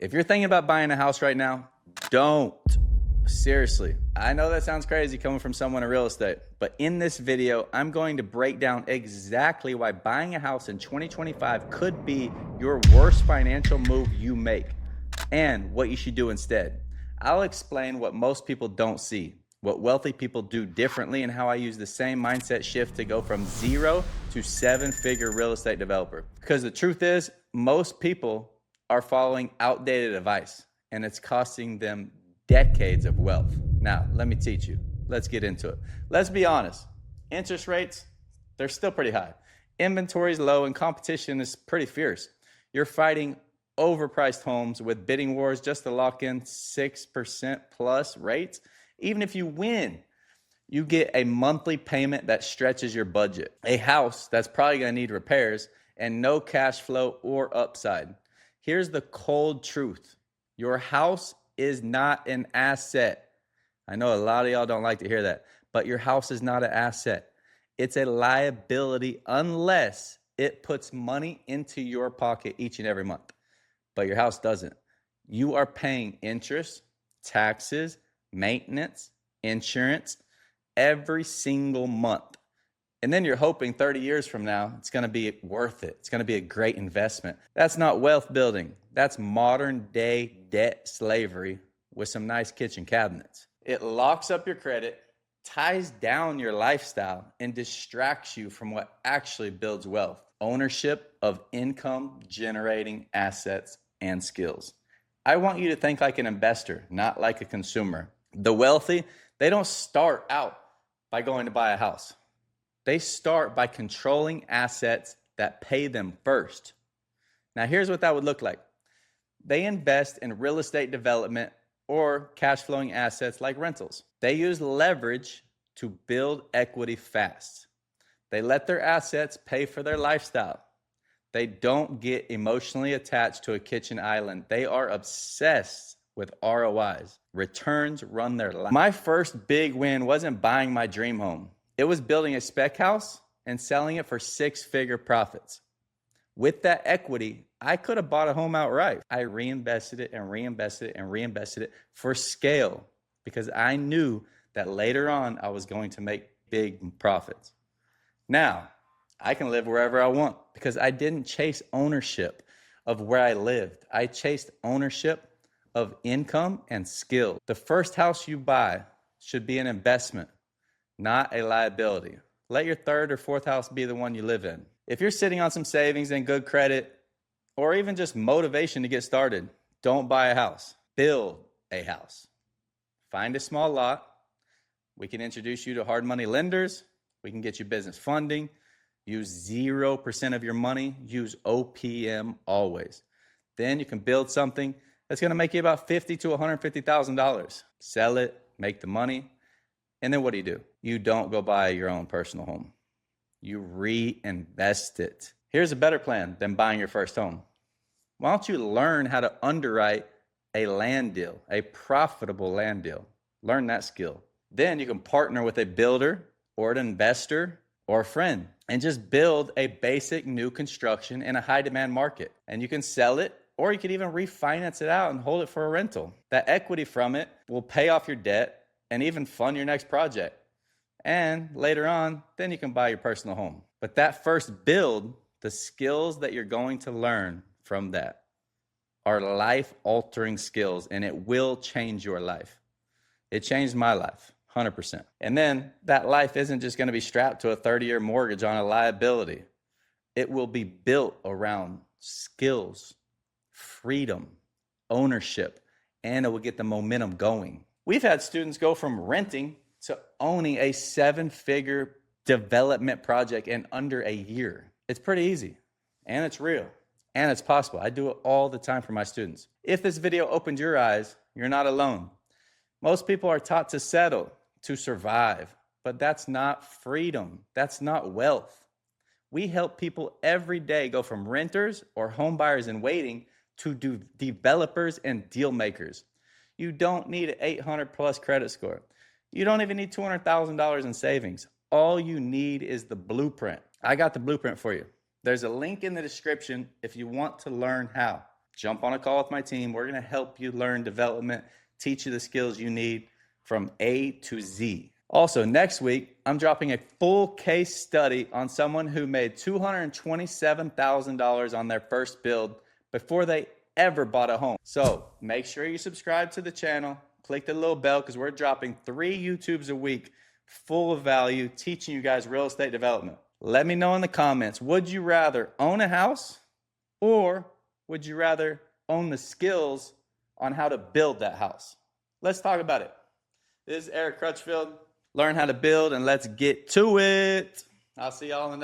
If you're thinking about buying a house right now, don't. Seriously. I know that sounds crazy coming from someone in real estate, but in this video, I'm going to break down exactly why buying a house in 2025 could be your worst financial move you make and what you should do instead. I'll explain what most people don't see, what wealthy people do differently, and how I use the same mindset shift to go from 0 to 7-figure real estate developer. Because the truth is, most people are following outdated advice, and it's costing them decades of wealth. Now, let me teach you. Let's get into it. Let's be honest. Interest rates, they're still pretty high. Inventory is low and competition is pretty fierce. You're fighting overpriced homes with bidding wars just to lock in 6% plus rates. Even if you win, you get a monthly payment that stretches your budget, a house that's probably going to need repairs, and no cash flow or upside. Here's the cold truth. Your house is not an asset. I know a lot of y'all don't like to hear that, but your house is not an asset. It's a liability unless it puts money into your pocket each and every month. But your house doesn't. You are paying interest, taxes, maintenance, insurance every single month. And then you're hoping 30 years from now, it's going to be worth it. It's going to be a great investment. That's not wealth building. That's modern day debt slavery with some nice kitchen cabinets. It locks up your credit, ties down your lifestyle, and distracts you from what actually builds wealth. Ownership of income generating assets and skills. I want you to think like an investor, not like a consumer. The wealthy, they don't start out by going to buy a house. They start by controlling assets that pay them first. Now, here's what that would look like. They invest in real estate development or cash flowing assets like rentals. They use leverage to build equity fast. They let their assets pay for their lifestyle. They don't get emotionally attached to a kitchen island. They are obsessed with ROIs. Returns run their life. My first big win wasn't buying my dream home. It was building a spec house and selling it for 6-figure profits. With that equity, I could have bought a home outright. I reinvested it and reinvested it and reinvested it for scale because I knew that later on I was going to make big profits. Now, I can live wherever I want because I didn't chase ownership of where I lived. I chased ownership of income and skill. The first house you buy should be an investment, not a liability. Let your third or fourth house be the one you live in. If you're sitting on some savings and good credit, or even just motivation to get started, don't buy a house. Build a house. Find a small lot. We can introduce you to hard money lenders. We can get you business funding. Use 0% of your money. Use OPM always. Then you can build something that's going to make you about $50,000 to $150,000. Sell it, make the money. And then what do? You don't go buy your own personal home. You reinvest it. Here's a better plan than buying your first home. Why don't you learn how to underwrite a land deal, a profitable land deal? Learn that skill. Then you can partner with a builder or an investor or a friend and just build a basic new construction in a high demand market. And you can sell it, or you could even refinance it out and hold it for a rental. That equity from it will pay off your debt and even fund your next project. And later on, then you can buy your personal home. But that first build, the skills that you're going to learn from that are life-altering skills, and it will change your life. It changed my life, 100%. And then that life isn't just going to be strapped to a 30-year mortgage on a liability. It will be built around skills, freedom, ownership, and it will get the momentum going. We've had students go from renting to owning a 7-figure development project in under a year. It's pretty easy, and it's real, and it's possible. I do it all the time for my students. If this video opened your eyes, you're not alone. Most people are taught to settle, to survive, but that's not freedom. That's not wealth. We help people every day go from renters or home buyers in waiting to developers and deal makers. You don't need an 800 plus credit score. You don't even need $200,000 in savings. All you need is the blueprint. I got the blueprint for you. There's a link in the description if you want to learn how. jump on a call with my team. We're going to help you learn development, teach you the skills you need from A to Z. Also, next week, I'm dropping a full case study on someone who made $227,000 on their first build before they ever bought a home. So make sure you subscribe to the channel, click the little bell, because we're dropping 3 YouTubes a week full of value, teaching you guys real estate development. Let me know in the comments, would you rather own a house, or would you rather own the skills on how to build that house? Let's talk about it. This is Eric Crutchfield. Learn how to build, and let's get to it. I'll see y'all in the next